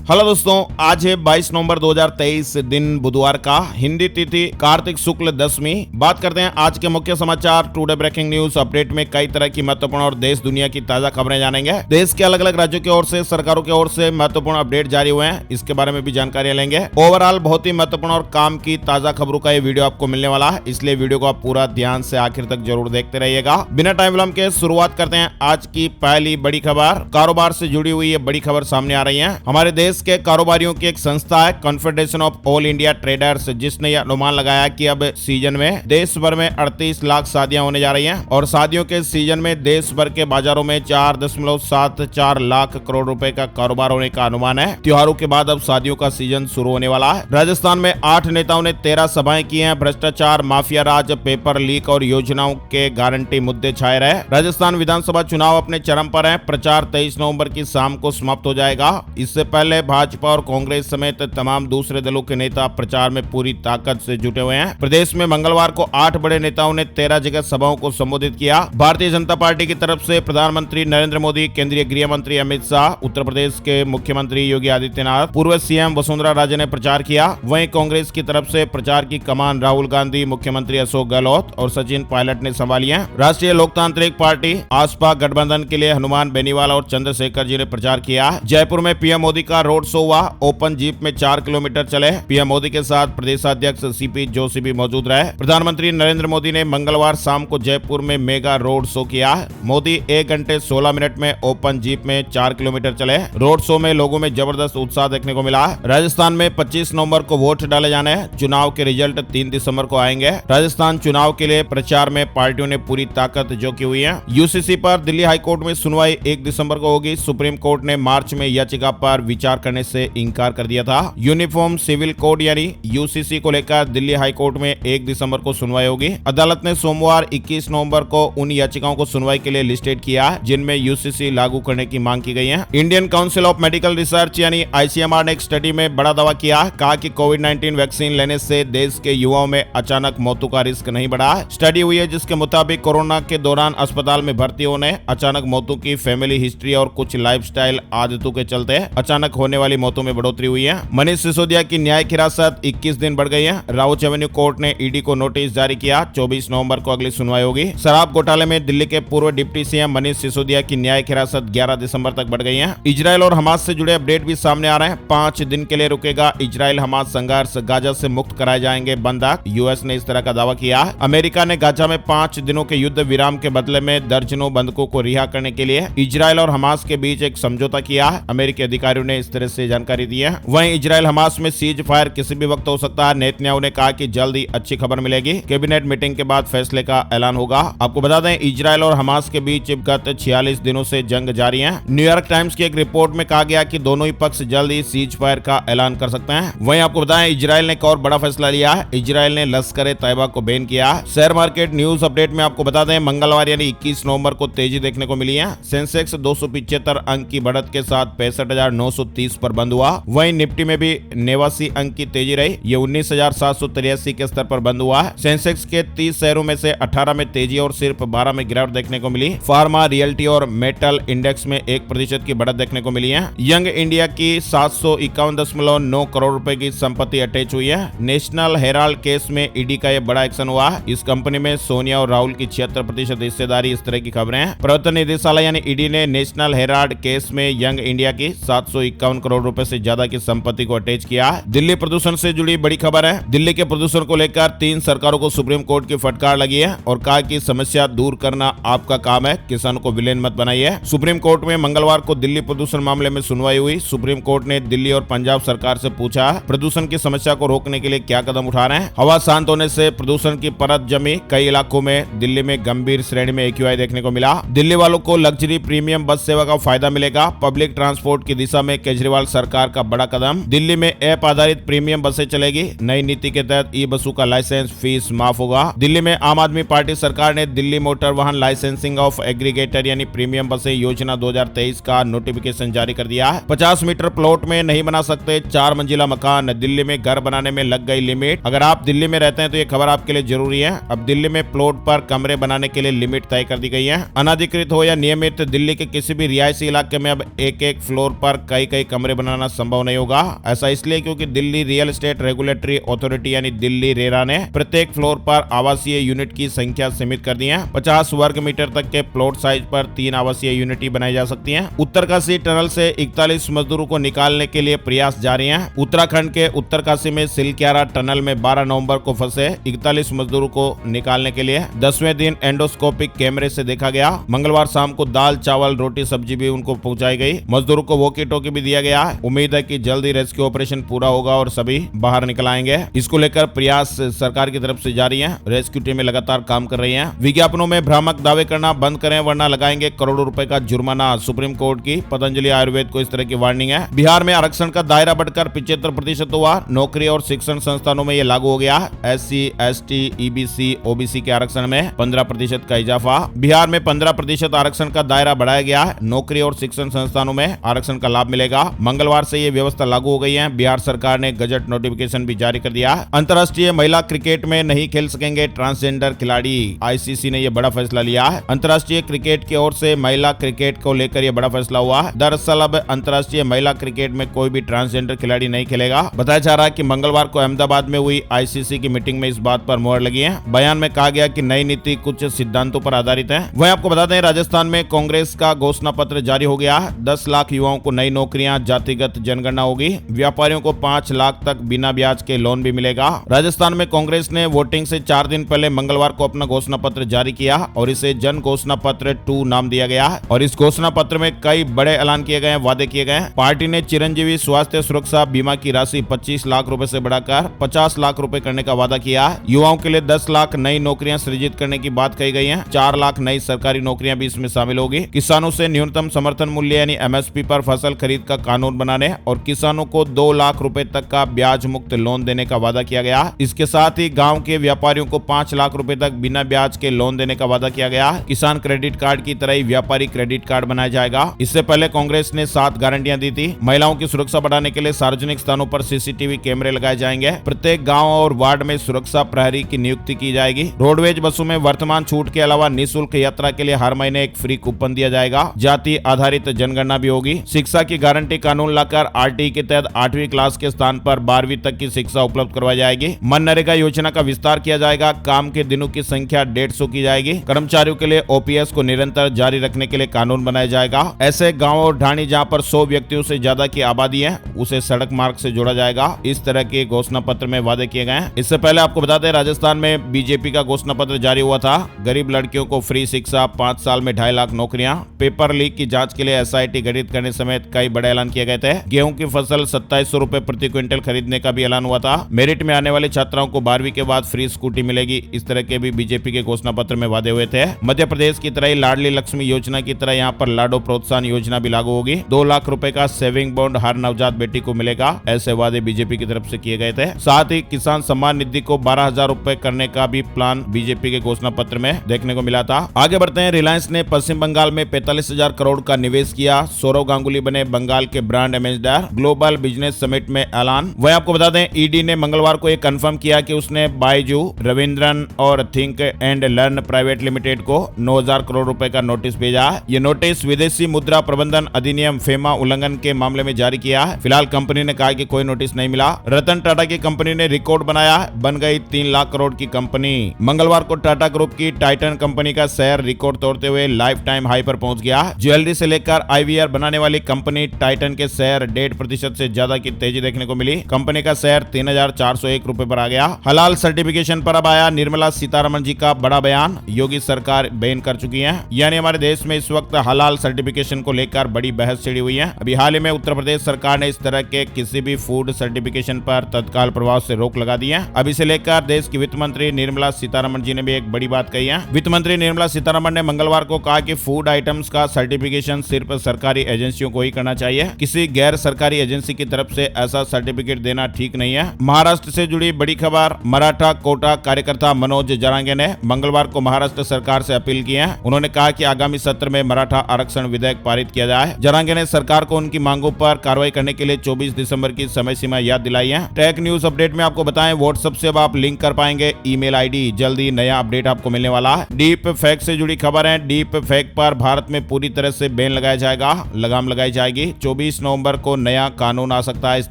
Hello दोस्तों, आज है 22 नवंबर 2023 दिन बुधवार का। हिंदी तिथि कार्तिक शुक्ल दशमी। बात करते हैं आज के मुख्य समाचार। टुडे ब्रेकिंग न्यूज अपडेट में कई तरह की महत्वपूर्ण और देश दुनिया की ताजा खबरें जानेंगे। देश के अलग अलग राज्यों की ओर से, सरकारों की ओर से महत्वपूर्ण अपडेट जारी हुए हैं, इसके बारे में भी जानकारी लेंगे। ओवरऑल बहुत ही महत्वपूर्ण और काम की ताजा खबरों का ये वीडियो आपको मिलने वाला है, इसलिए वीडियो को आप पूरा ध्यान से आखिर तक जरूर देखते रहिएगा। बिना टाइम विलंब के शुरुआत करते हैं आज की पहली बड़ी खबर। कारोबार से जुड़ी हुई ये बड़ी खबर सामने आ रही है। हमारे देश के कारोबारियों की एक संस्था है confederation of all India traders, जिसने यह अनुमान लगाया कि अब सीजन में देश भर में 38 लाख शादियां होने जा रही हैं और शादियों के सीजन में देश भर के बाजारों में 4.74 लाख करोड़ रुपए का कारोबार होने का अनुमान है। त्योहारों के बाद अब शादियों का सीजन शुरू होने वाला है। राजस्थान में 8 नेताओं ने 13 सभाएं की हैं। भ्रष्टाचार, माफिया राज, पेपर लीक और योजनाओं के गारंटी मुद्दे छाए रहे। राजस्थान विधानसभा चुनाव अपने चरम पर है। प्रचार 23 नवंबर की शाम को समाप्त हो जाएगा। इससे पहले भाजपा और कांग्रेस समेत तमाम दूसरे दलों के नेता प्रचार में पूरी ताकत से जुटे हुए हैं। प्रदेश में मंगलवार को 8 बड़े नेताओं ने 13 जगह सभाओं को संबोधित किया। भारतीय जनता पार्टी की तरफ से प्रधानमंत्री नरेंद्र मोदी, केंद्रीय गृह मंत्री अमित शाह, उत्तर प्रदेश के मुख्यमंत्री योगी आदित्यनाथ, पूर्व सीएम वसुंधरा राजे ने प्रचार किया। वहीं कांग्रेस की तरफ से प्रचार की कमान राहुल गांधी, मुख्यमंत्री अशोक गहलोत और सचिन पायलट ने संभाली है। राष्ट्रीय लोकतांत्रिक पार्टी आसपा गठबंधन के लिए हनुमान बेनीवाल और चंद्रशेखर जी ने प्रचार किया। जयपुर में पीएम मोदी का रोड शो हुआ। ओपन जीप में 4 किलोमीटर चले। पीएम मोदी के साथ प्रदेशाध्यक्ष सीपी जोशी भी मौजूद रहे। प्रधानमंत्री नरेंद्र मोदी ने मंगलवार शाम को जयपुर में मेगा रोड शो किया। मोदी 1 घंटे 16 मिनट में ओपन जीप में 4 किलोमीटर चले। रोड शो में लोगों में जबरदस्त उत्साह देखने को मिला। राजस्थान में 25 नवंबर को वोट डाले जाने हैं। चुनाव के रिजल्ट 3 दिसंबर को आएंगे। राजस्थान चुनाव के लिए प्रचार में पार्टियों ने पूरी ताकत झोंकी हुई है। यूसीसी पर दिल्ली हाईकोर्ट में सुनवाई 1 दिसंबर को होगी। सुप्रीम कोर्ट ने मार्च में याचिका पर विचार करने से इंकार कर दिया था। यूनिफॉर्म सिविल कोड यानी यूसीसी को लेकर दिल्ली हाईकोर्ट में 1 दिसंबर को सुनवाई होगी। अदालत ने सोमवार 21 नवंबर को उन याचिकाओं को सुनवाई के लिए लिस्टेड किया जिनमें यूसीसी लागू करने की मांग की गई है। Indian council of medical research यानी आईसीएमआर ने एक स्टडी में बड़ा दावा किया, कहा कि कोविड-19 वैक्सीन लेने से देश के युवाओं में अचानक मौतों का रिस्क नहीं बढ़ा। स्टडी हुई है जिसके मुताबिक कोरोना के दौरान अस्पताल में भर्ती होने, अचानक मौतों की फैमिली हिस्ट्री और कुछ लाइफस्टाइल आदतों के चलते अचानक होने वाली मौतों में बढ़ोतरी हुई है। मनीष सिसोदिया की न्यायिक हिरासत 21 दिन बढ़ गई है। राउच एवेन्यू कोर्ट ने ईडी को नोटिस जारी किया। 24 नवंबर को अगली सुनवाई होगी। शराब घोटाले में दिल्ली के पूर्व डिप्टी सीएम मनीष सिसोदिया की न्यायिक हिरासत 11 दिसंबर तक बढ़ गई है। इजरायल और हमास से जुड़े अपडेट भी सामने आ रहे हैं। 5 दिन के लिए रुकेगा इजरायल हमास संघर्ष, गाजा से मुक्त कराए जाएंगे बंधक। यूएस ने इस तरह का दावा किया। अमेरिका ने गाजा में 5 दिनों के युद्ध विराम के बदले में दर्जनों बंधकों को रिहा करने के लिए इजरायल और हमास के बीच एक समझौता किया। अमेरिकी अधिकारियों ने इस तरह से जानकारी दी है। वहीं इजरायल हमास में सीज फायर किसी भी वक्त हो सकता है। नेतन्याहू ने कहा कि जल्द ही अच्छी खबर मिलेगी। कैबिनेट मीटिंग के बाद फैसले का ऐलान होगा। आपको बता दें, इजरायल और हमास के बीच गत 46 दिनों से जंग जारी है। न्यूयॉर्क टाइम्स की एक रिपोर्ट में कहा गया कि दोनों ही पक्ष जल्द ही सीज फायर का ऐलान कर सकते हैं। वहीं आपको बताएं, इजरायल ने एक और बड़ा फैसला लिया है। इजरायल ने लश्कर तैयबा को बैन किया। शेयर मार्केट न्यूज अपडेट में आपको बता दें, मंगलवार यानी 21 नवंबर को तेजी देखने को मिली है। सेंसेक्स 275 अंक की बढ़त के साथ 65,930 पर बंद हुआ। वहीं निफ्टी में भी 89 अंक की तेजी रही। ये 19,783 के स्तर पर बंद हुआ है। सेंसेक्स के 30 शहरों में से 18 में तेजी और सिर्फ 12 में गिरावट देखने को मिली। फार्मा, रियल्टी और मेटल इंडेक्स में 1% की बढ़त देखने को मिली है। यंग इंडिया की 751.9 करोड़ रुपए की संपत्ति अटैच हुई है। नेशनल हेराल्ड केस में ईडी का यह बड़ा एक्शन हुआ। इस कंपनी में सोनिया और राहुल की 76% हिस्सेदारी, इस तरह की खबरें हैं। प्रवर्तन निदेशालय यानी ईडी ने नेशनल हेराल्ड केस में यंग इंडिया की 751 करोड़ रुपए से ज्यादा की संपत्ति को अटैच किया। दिल्ली प्रदूषण से जुड़ी बड़ी खबर है। दिल्ली के प्रदूषण को लेकर 3 सरकारों को सुप्रीम कोर्ट की फटकार लगी है और कहा कि समस्या दूर करना आपका काम है, किसान को विलेन मत बनाइए। सुप्रीम कोर्ट में मंगलवार को दिल्ली प्रदूषण मामले में सुनवाई हुई। सुप्रीम कोर्ट ने दिल्ली और पंजाब सरकार से पूछा, प्रदूषण की समस्या को रोकने के लिए क्या कदम उठा रहे हैं। हवा शांत होने से प्रदूषण की परत जमी। कई इलाकों में दिल्ली में गंभीर श्रेणी में AQI देखने को मिला। दिल्ली वालों को लग्जरी प्रीमियम बस सेवा का फायदा मिलेगा। पब्लिक ट्रांसपोर्ट की दिशा में केजरीवाल सरकार का बड़ा कदम। दिल्ली में ऐप आधारित प्रीमियम बसें चलेगी। नई नीति के तहत ई बसों का लाइसेंस फीस माफ होगा। दिल्ली में आम आदमी पार्टी सरकार ने दिल्ली मोटर वाहन लाइसेंसिंग ऑफ एग्रीगेटर यानी प्रीमियम बसें योजना 2023 का नोटिफिकेशन जारी कर दिया है। 50 मीटर प्लॉट में नहीं बना सकते 4 मंजिला मकान। दिल्ली में घर बनाने में लग गई लिमिट। अगर आप दिल्ली में रहते हैं तो ये खबर आपके लिए जरूरी है। अब दिल्ली में प्लॉट पर कमरे बनाने के लिए लिमिट तय कर दी गई है। अनाधिकृत हो या नियमित, दिल्ली के किसी भी रिहायशी इलाके में अब एक फ्लोर पर कई कमरे बनाना संभव नहीं होगा। ऐसा इसलिए क्योंकि Delhi real estate regulatory authority यानी दिल्ली रेरा ने प्रत्येक फ्लोर पर आवासीय यूनिट की संख्या सीमित कर दी है। 50 वर्ग मीटर तक के प्लॉट साइज पर 3 आवासीय यूनिट ही बनाई जा सकती हैं। उत्तरकाशी टनल से 41 मजदूरों को निकालने के लिए प्रयास जारी हैं। उत्तराखंड के उत्तरकाशी में सिलक्यारा टनल में 12 नवंबर को फंसे 41 मजदूरों को निकालने के लिए 10वें दिन एंडोस्कोपिक कैमरे से देखा गया। मंगलवार शाम को दाल चावल रोटी सब्जी भी उनको पहुंचाई गई। मजदूरों को वॉकी टॉकी भी दिया गया। उम्मीद है कि जल्द ही रेस्क्यू ऑपरेशन पूरा होगा और सभी बाहर निकल आएंगे। इसको लेकर प्रयास सरकार की तरफ से जारी है। रेस्क्यू टीमें लगातार काम कर रही हैं। विज्ञापनों में भ्रामक दावे करना बंद करें वरना लगाएंगे करोड़ों रुपए का जुर्माना, सुप्रीम कोर्ट की पतंजलि आयुर्वेद को इस तरह की वार्निंग है। बिहार में आरक्षण का दायरा बढ़कर 75% हुआ। नौकरी और शिक्षण संस्थानों में यह लागू हो गया। SC, ST, EBC, OBC के आरक्षण में 15% का इजाफा। बिहार में 15% आरक्षण का दायरा बढ़ाया गया है। नौकरी और शिक्षण संस्थानों में आरक्षण का लाभ मिलेगा। मंगलवार से ये व्यवस्था लागू हो गई है। बिहार सरकार ने गजट नोटिफिकेशन भी जारी कर दिया। अंतर्राष्ट्रीय महिला क्रिकेट में नहीं खेल सकेंगे ट्रांसजेंडर खिलाड़ी। ICC ने यह बड़ा फैसला लिया है। अंतर्राष्ट्रीय क्रिकेट की ओर से महिला क्रिकेट को लेकर यह बड़ा फैसला हुआ है। दरअसल अब अंतर्राष्ट्रीय महिला क्रिकेट में कोई भी ट्रांसजेंडर खिलाड़ी नहीं खेलेगा। बताया जा रहा है कि मंगलवार को अहमदाबाद में हुई ICC की मीटिंग में इस बात पर मुहर लगी है। बयान में कहा गया कि नई नीति कुछ सिद्धांतों पर आधारित है। वहीं आपको बता दें राजस्थान में कांग्रेस का घोषणा पत्र जारी हो गया। 10 लाख युवाओं को नई नौकरियां, जातिगत जनगणना होगी। व्यापारियों को 5 लाख तक बिना ब्याज के लोन भी मिलेगा। राजस्थान में कांग्रेस ने वोटिंग से 4 दिन पहले मंगलवार को अपना घोषणा पत्र जारी किया और इसे जन घोषणा पत्र 2 नाम दिया गया और इस घोषणा पत्र में कई बड़े ऐलान किए गए, वादे किए गए। पार्टी ने चिरंजीवी स्वास्थ्य सुरक्षा बीमा की राशि 25 लाख रुपए से बढ़ाकर 50 लाख रुपए करने का वादा किया। युवाओं के लिए 10 लाख नई नौकरियां सृजित करने की बात कही गई है। 4 लाख नई सरकारी नौकरियां भी इसमें शामिल होगी। किसानों से न्यूनतम समर्थन मूल्य यानी MSP पर फसल खरीद का कानून बनाने और किसानों को 2 लाख रुपए तक का ब्याज मुक्त लोन देने का वादा किया गया। इसके साथ ही गांव के व्यापारियों को 5 लाख रुपए तक बिना ब्याज के लोन देने का वादा किया गया। किसान क्रेडिट कार्ड की तरह ही व्यापारी क्रेडिट कार्ड बनाया जाएगा। इससे पहले कांग्रेस ने 7 गारंटियां दी थी। महिलाओं की सुरक्षा बढ़ाने के लिए सार्वजनिक स्थानों पर CCTV कैमरे लगाए जाएंगे। प्रत्येक गांव और वार्ड में सुरक्षा प्रहरी की नियुक्ति की जाएगी। रोडवेज बसों में वर्तमान छूट के अलावा निःशुल्क यात्रा के लिए हर महीने एक फ्री कूपन दिया जाएगा। जाति आधारित जनगणना भी होगी। शिक्षा की गारंटी कानून लाकर RTE के तहत 8वीं क्लास के स्थान पर 12वीं तक की शिक्षा उपलब्ध करवाई जाएगी। मनरेगा योजना का विस्तार किया जाएगा। काम के दिनों की संख्या 150 की जाएगी। कर्मचारियों के लिए OPS को निरंतर जारी रखने के लिए कानून बनाया जाएगा। ऐसे गाँव और ढाणी जहाँ पर 100 व्यक्तियों से ज्यादा की आबादी है उसे सड़क मार्ग से जोड़ा जाएगा। इस तरह के घोषणा पत्र में वादे किए गए हैं। इससे पहले आपको बता दें राजस्थान में बीजेपी का घोषणा पत्र जारी हुआ था। गरीब लड़कियों को फ्री शिक्षा, 5 साल में 2.5 लाख नौकरियां, पेपर लीक की जांच के लिए SIT गठित करने समेत कई बड़े ऐलान किए गए थे। गेहूं की फसल 2700 रुपए प्रति क्विंटल खरीदने का भी ऐलान हुआ था। मेरिट में आने वाली छात्राओं को 12वीं के बाद फ्री स्कूटी मिलेगी। इस तरह के भी बीजेपी के घोषणा पत्र में वादे हुए थे। मध्य प्रदेश की तरह ही लाडली लक्ष्मी योजना की तरह यहाँ पर लाडो प्रोत्साहन योजना भी लागू होगी। 2 लाख रुपए का सेविंग बॉन्ड हर नवजात बेटी को मिलेगा। ऐसे वादे बीजेपी की तरफ से किए गए थे। साथ ही किसान सम्मान निधि को 12,000 रुपए करने का भी प्लान बीजेपी के घोषणा पत्र में देखने को मिला था। आगे बढ़ते हैं। रिलायंस ने पश्चिम बंगाल में 45,000 करोड़ का निवेश किया। सौरव गांगुली बने बंगाल के brand ambassador. Global business summit में ऐलान। वह आपको बता दें ED ने मंगलवार को यह कंफर्म किया कि उसने बायजू, रविंद्रन और think and learn private limited को 9,000 करोड़ रुपए का नोटिस भेजा। ये नोटिस विदेशी मुद्रा प्रबंधन अधिनियम FEMA उल्लंघन के मामले में जारी किया है। फिलहाल कंपनी ने कहा कि कोई नोटिस नहीं मिला। रतन टाटा की कंपनी ने रिकॉर्ड बनाया, बन गई 3 लाख करोड़ की कंपनी। मंगलवार को टाटा ग्रुप की टाइटन कंपनी का शेयर रिकॉर्ड तोड़ते हुए लाइफ टाइम हाई पर पहुंच गया। ज्वेलरी से लेकर IVR बनाने वाली कंपनी टाइटन के शेयर 1.5% से ज्यादा की तेजी देखने को मिली। कंपनी का शेयर 3,401 रुपए पर आ गया। हलाल सर्टिफिकेशन पर अब आया निर्मला सीतारमण जी का बड़ा बयान। योगी सरकार बैन कर चुकी है। यानी हमारे देश में इस वक्त हलाल सर्टिफिकेशन को लेकर बड़ी बहस छिड़ी हुई है। अभी हाल ही में उत्तर प्रदेश सरकार ने इस तरह के किसी भी फूड सर्टिफिकेशन पर तत्काल प्रभाव से रोक लगा दी है। अब इसे लेकर देश की वित्त मंत्री निर्मला सीतारमण जी ने भी एक बड़ी बात कही है। वित्त मंत्री निर्मला सीतारमण ने मंगलवार को कहा कि फूड आइटम्स का सर्टिफिकेशन सिर्फ सरकारी एजेंसियों को ही करना चाहिए। किसी गैर सरकारी एजेंसी की तरफ से ऐसा सर्टिफिकेट देना ठीक नहीं है। महाराष्ट्र से जुड़ी बड़ी खबर। मराठा कोटा कार्यकर्ता मनोज जरांगे ने मंगलवार को महाराष्ट्र सरकार से अपील की है। उन्होंने कहा कि आगामी सत्र में मराठा आरक्षण विधेयक पारित किया जाए। जरांगे ने सरकार को उनकी मांगों पर कार्रवाई करने के लिए 24 दिसंबर की समय सीमा याद दिलाई है। टेक न्यूज अपडेट में आपको बताएं व्हाट्सएप से आप लिंक कर पाएंगे ईमेल ID। जल्दी नया अपडेट आपको मिलने वाला है। डीप फेक से जुड़ी खबर है। डीप फेक पर भारत में पूरी तरह से बैन लगाया जाएगा, लगाम लगाई जाएगी। 24 24 नवंबर को नया कानून आ सकता है, इस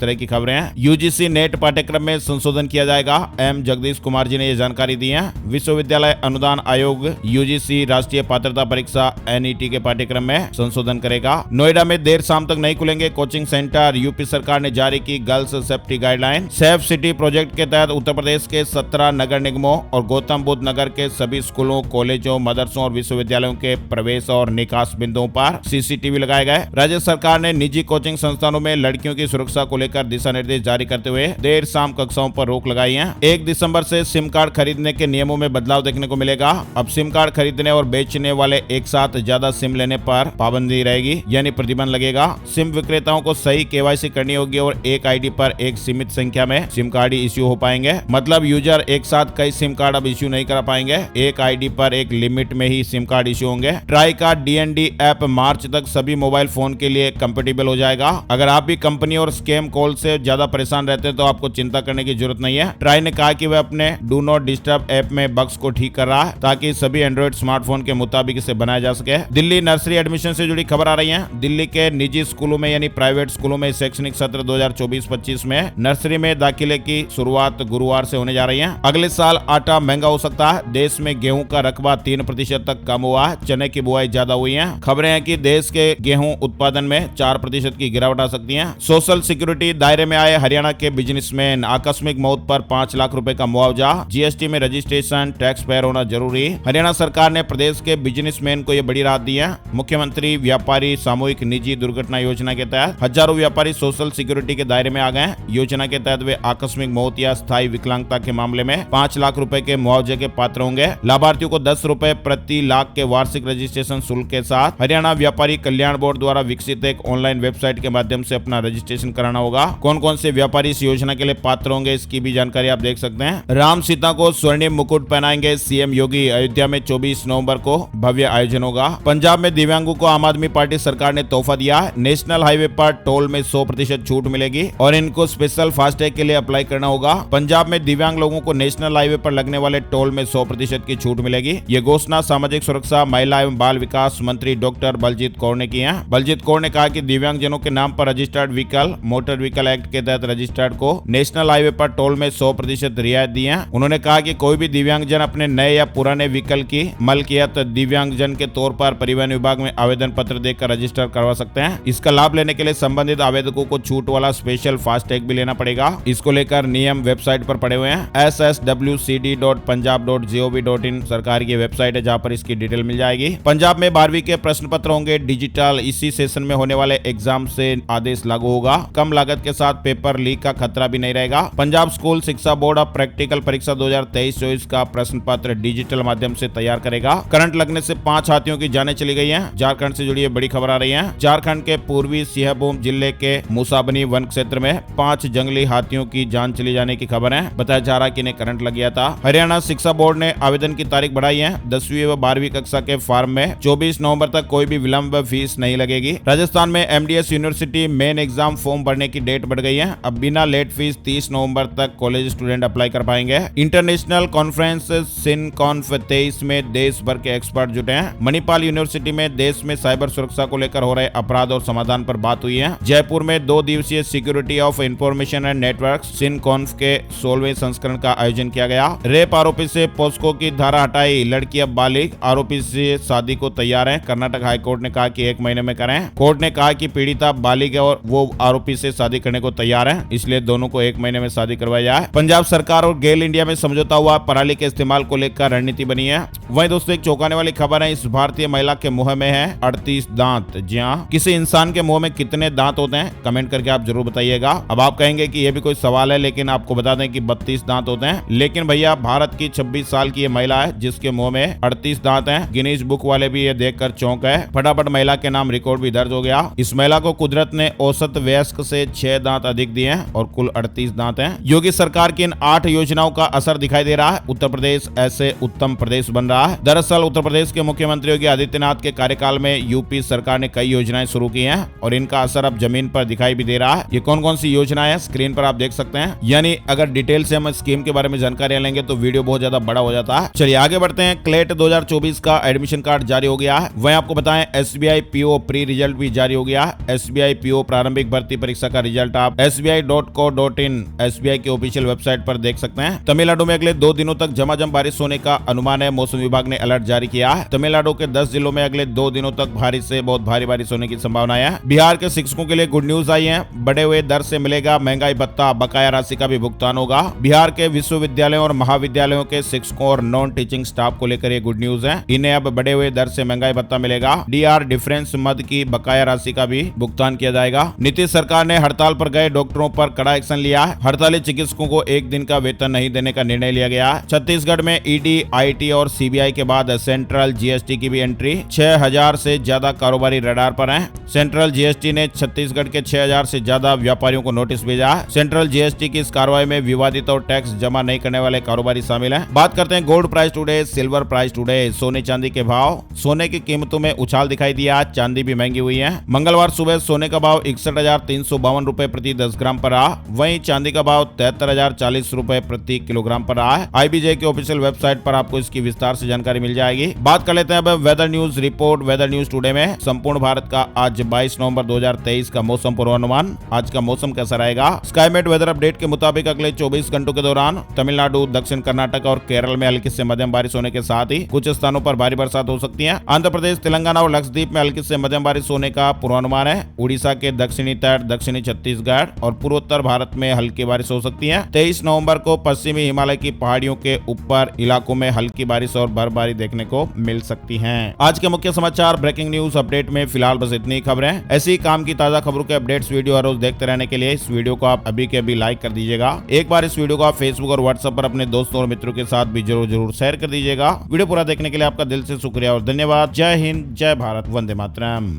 तरह की खबरें हैं। यूजीसी नेट पाठ्यक्रम में संशोधन किया जाएगा, एम जगदीश कुमार जी ने ये जानकारी दी है। विश्वविद्यालय अनुदान आयोग यूजीसी राष्ट्रीय पात्रता परीक्षा एनईटी के पाठ्यक्रम में संशोधन करेगा। नोएडा में देर शाम तक नहीं खुलेंगे कोचिंग सेंटर, यूपी सरकार ने जारी की girls safety guideline. Safe city project के तहत उत्तर प्रदेश के 17 नगर निगमों और गौतम बुद्ध नगर के सभी स्कूलों, कॉलेजों, मदरसों और विश्वविद्यालयों के प्रवेश और निकास बिंदुओं पर सीसीटीवी लगाए गए। राज्य सरकार ने निजी कोचिंग संस्थानों में लड़कियों की सुरक्षा को लेकर दिशा निर्देश जारी करते हुए देर शाम कक्षाओं पर रोक लगाई है। 1 दिसंबर से सिम कार्ड खरीदने के नियमों में बदलाव देखने को मिलेगा। अब सिम कार्ड खरीदने और बेचने वाले एक साथ ज्यादा सिम लेने पर पाबंदी रहेगी, यानी प्रतिबंध लगेगा। सिम विक्रेताओं को सही केवाईसी करनी होगी और एक आईडी पर एक सीमित संख्या में सिम कार्ड इश्यू हो पाएंगे। मतलब यूजर एक साथ कई सिम कार्ड अब इश्यू नहीं करा पाएंगे, एक आईडी पर एक लिमिट में ही सिम कार्ड इश्यू होंगे। ट्राई का डीएनडी ऐप मार्च तक सभी मोबाइल फोन के लिए कंपेटिबल हो जाएगा। अगर आप भी कंपनी और स्कैम कॉल से ज्यादा परेशान रहते हैं तो आपको चिंता करने की जरूरत नहीं है। ट्राई ने कहा कि वह अपने डू नॉट डिस्टर्ब ऐप में बग्स को ठीक कर रहा है ताकि सभी एंड्रॉइड स्मार्टफोन के मुताबिक इसे बनाया जा सके। दिल्ली नर्सरी एडमिशन से जुड़ी खबर आ रही है। दिल्ली के निजी स्कूलों में यानी प्राइवेट स्कूलों में शैक्षणिक सत्र 2024-25 में नर्सरी में दाखिले की शुरुआत गुरुवार से होने जा रही है। अगले साल आटा महंगा हो सकता है। देश में गेहूं का रकबा 3% तक कम हुआ है, चने की बुआई ज्यादा हुई है। खबरें हैं कि देश के गेहूं उत्पादन में 4% की गिरावट आ सकती है। सोशल सिक्योरिटी दायरे में आए हरियाणा के बिजनेसमैन, आकस्मिक मौत पर 5 लाख रुपए का मुआवजा, जीएसटी में रजिस्ट्रेशन, टैक्स पेयर होना जरूरी। हरियाणा सरकार ने प्रदेश के बिजनेसमैन को यह बड़ी राहत दी है। मुख्यमंत्री व्यापारी सामूहिक निजी दुर्घटना योजना के तहत हजारों व्यापारी सोशल सिक्योरिटी के दायरे में आ गए। योजना के तहत वे आकस्मिक मौत या स्थायी विकलांगता के मामले में 5 लाख रुपए के मुआवजे के पात्र होंगे। लाभार्थियों को 10 रुपए प्रति लाख के वार्षिक रजिस्ट्रेशन शुल्क के साथ हरियाणा व्यापारी कल्याण बोर्ड द्वारा विकसित एक ऑनलाइन वेबसाइट के माध्यम से अपना रजिस्ट्रेशन कराना होगा। कौन कौन से व्यापारी इस योजना के लिए पात्र होंगे, इसकी भी जानकारी आप देख सकते हैं। राम सीता को स्वर्णिम मुकुट पहनाएंगे सीएम योगी। अयोध्या में 24 नवंबर को भव्य आयोजन होगा। पंजाब में दिव्यांगों को आम आदमी पार्टी सरकार ने तोहफा दिया है। नेशनल हाईवे पर टोल में 100% छूट मिलेगी और इनको स्पेशल फास्टैग के लिए अप्लाई करना होगा। पंजाब में दिव्यांग लोगों को नेशनल हाईवे पर लगने वाले टोल में 100% की छूट मिलेगी। ये घोषणा सामाजिक सुरक्षा, महिला एवं बाल विकास मंत्री डॉक्टर बलजीत कौर ने की है। बलजीत कौर ने कहा कि दिव्यांगजनों के नाम पर registered vehicle motor vehicle act के तहत रजिस्टर्ड को नेशनल हाईवे पर टोल में 100% रियायत दी है। उन्होंने कहा कि कोई भी दिव्यांगजन अपने नए या पुराने व्हीकल की मलकियत दिव्यांगजन के तौर पर परिवहन विभाग में आवेदन पत्र देकर रजिस्टर करवा सकते हैं। इसका लाभ लेने के लिए संबंधित आवेदकों को छूट वाला स्पेशल फास्टैग भी लेना पड़ेगा। इसको लेकर नियम वेबसाइट पर पड़े हुए हैं। sswcd.punjab.gov.in सरकार की वेबसाइट है जहां पर इसकी डिटेल मिल जाएगी। पंजाब में 12वीं के प्रश्न पत्र होंगे डिजिटल। इसी सेशन में होने वाले एग्जाम से आदेश लागू होगा। कम लागत के साथ पेपर लीक का खतरा भी नहीं रहेगा। पंजाब स्कूल शिक्षा बोर्ड अब प्रैक्टिकल परीक्षा 2023-24 का प्रश्न पत्र डिजिटल माध्यम से तैयार करेगा। करंट लगने से 5 हाथियों की जानें चली गई हैं। झारखंड से जुड़ी बड़ी खबर आ रही है। झारखंड के पूर्वी सिंहभूम जिले के मुसाबनी वन क्षेत्र में 5 जंगली हाथियों की जान चली जाने की खबर है। बताया जा रहा है कि इन्हें करंट लग गया था। हरियाणा शिक्षा बोर्ड ने आवेदन की तारीख बढ़ाई है। 10वीं व 12वीं कक्षा के फॉर्म में 24 नवंबर तक कोई भी विलंब फीस नहीं लगेगी। राजस्थान में MDS university main exam form भरने की डेट बढ़ गई है। अब बिना लेट फीस 30 नवंबर तक कॉलेज स्टूडेंट अप्लाई कर पाएंगे। इंटरनेशनल कॉन्फ्रेंस सिनकॉन्फ 23 में देश भर के एक्सपर्ट जुटे हैं। मणिपाल यूनिवर्सिटी में देश में साइबर सुरक्षा को लेकर हो रहे अपराध और समाधान पर बात हुई है। जयपुर में 2 दिवसीय security of information and network SINCONF के 16वें संस्करण का आयोजन किया गया। रेप आरोपी से पोस्को की धारा हटाई। लड़की अब बालिग, आरोपी से शादी को तैयार है। कर्नाटक हाईकोर्ट ने कहा कि 1 महीने में करें। कोर्ट ने कहा कि पीड़िता बालिग है और वो आरोपी से शादी करने को तैयार है, इसलिए दोनों को 1 महीने में शादी करवाई जाए। पंजाब सरकार और गेल इंडिया में समझौता हुआ। पराली के इस्तेमाल को लेकर रणनीति बनी है। वहीं दोस्तों एक चौंकाने वाली खबर है। इस भारतीय महिला के मुंह में है 38 दांत। जी हाँ, किसी इंसान के मुंह में कितने दांत होते हैं कमेंट करके आप जरूर बताइएगा। अब आप कहेंगे कि यह भी कोई सवाल है, लेकिन आपको बता दें कि 32 दांत होते हैं। लेकिन भैया भारत की 26 साल की ये महिला है जिसके मुंह में 38 दांत हैं। गिनीज बुक वाले भी ये देखकर चौंक गए। फटाफट महिला के नाम रिकॉर्ड भी दर्ज हो गया। इस महिला को कुदरत ने औसत वयस्क से 6 दांत अधिक दिए हैं और कुल 38 दांत हैं। योगी सरकार की इन 8 योजनाओं का असर दिखाई दे रहा है। उत्तर प्रदेश ऐसे उत्तम प्रदेश बन रहा है। दरअसल उत्तर प्रदेश के मुख्यमंत्री योगी आदित्यनाथ के कार्यकाल में यूपी सरकार ने कई योजनाएं शुरू की हैं और इनका असर अब जमीन पर दिखाई भी दे रहा है। ये कौन कौन सी योजनाएं हैं स्क्रीन पर आप देख सकते हैं। यानी अगर डिटेल से हम स्कीम के बारे में जानकारी लेंगे तो वीडियो बहुत ज्यादा बड़ा हो जाता है। चलिए आगे बढ़ते हैं। क्लेट 2024 का एडमिशन कार्ड जारी हो गया है। वहीं आपको बताएं SBI PO प्री रिजल्ट भी जारी हो गया है। SBI PO प्रारंभिक भर्ती परीक्षा का रिजल्ट आप sbi.co.in SBI की ऑफिशियल वेबसाइट पर देख सकते हैं। तमिलनाडु में अगले 2 दिनों तक झमाझम बारिश होने का अनुमान है। मौसम विभाग ने अलर्ट जारी किया है। तमिलनाडु के 10 जिलों में अगले 2 दिनों तक भारी से बहुत भारी बारिश होने की संभावना है। बिहार के शिक्षकों के लिए गुड न्यूज आई है। बढ़े हुए दर से मिलेगा महंगाई भत्ता, बकाया राशि का भी भुगतान होगा। बिहार के विश्वविद्यालयों और महाविद्यालयों के शिक्षकों और नॉन टीचिंग स्टाफ को लेकर ये गुड न्यूज है। इन्हें अब बढ़े हुए दर से महंगाई भत्ता मिलेगा। DR डिफरेंस मद की बकाया राशि का भी भुगतान किया जाएगा। नीतीश सरकार ने हड़ताल पर गए डॉक्टरों पर कड़ा एक्शन लिया है। हड़ताली चिकित्सकों को 1 दिन का वेतन नहीं देने का निर्णय लिया गया है। छत्तीसगढ़ में ED, IT और CBI के बाद सेंट्रल GST की भी एंट्री। 6000 से ज्यादा कारोबारी रडार पर हैं। सेंट्रल GST ने छत्तीसगढ़ के 6000 से ज्यादा व्यापारियों को नोटिस भेजा है। सेंट्रल GST की इस कार्रवाई में विवादित और टैक्स जमा नहीं करने वाले कारोबारी शामिल हैं। बात करते हैं gold price today, silver price today, सोने चांदी के भाव। सोने की कीमतों में उछाल दिखाई दिया, चांदी भी महंगी हुई है। मंगलवार सुबह सोने का भाव 61,352 रुपए प्रति 10 ग्राम पर रहा। वहीं चांदी का भाव 73,040 रुपए प्रति किलोग्राम पर रहा है। IBJ की ऑफिशियल वेबसाइट पर आपको इसकी विस्तार से जानकारी मिल जाएगी। बात कर लेते हैं अब weather news report, weather news today में संपूर्ण भारत का आज 22 नवंबर 2023 का मौसम पूर्वानुमान। आज का मौसम कैसा रहेगा? स्काईमेट वेदर अपडेट के मुताबिक अगले 24 घंटों के दौरान तमिलनाडु, दक्षिण कर्नाटक और केरल में हल्की से मध्यम बारिश होने के साथ ही कुछ स्थानों पर भारी बरसात हो सकती है। आंध्र प्रदेश, तेलंगाना और लक्षद्वीप में हल्की से मध्यम बारिश होने का पूर्वानुमान है। उड़ीसा के दक्षिणी तट, दक्षिणी छत्तीसगढ़ और पूर्वोत्तर भारत में हल्की बारिश हो सकती है। 23 नवंबर को पश्चिमी हिमालय की पहाड़ियों के ऊपर इलाकों में हल्की बारिश और बर्फबारी देखने को मिल सकती है। आज के मुख्य समाचार ब्रेकिंग न्यूज अपडेट में फिलहाल बस इतनी खबरें। ऐसी काम की ताजा खबरों के अपडेट्स वीडियो हर रोज देखते रहने के लिए इस वीडियो को आप अभी के अभी लाइक कर दीजिएगा। एक बार इस वीडियो को आप फेसबुक और व्हाट्सएप पर अपने दोस्तों और मित्रों के साथ भी जरूर शेयर कर दीजिएगा। वीडियो पूरा देखने के लिए आपका दिल से शुक्रिया और धन्यवाद। जय हिंद, जय भारत, वंदे मातरम।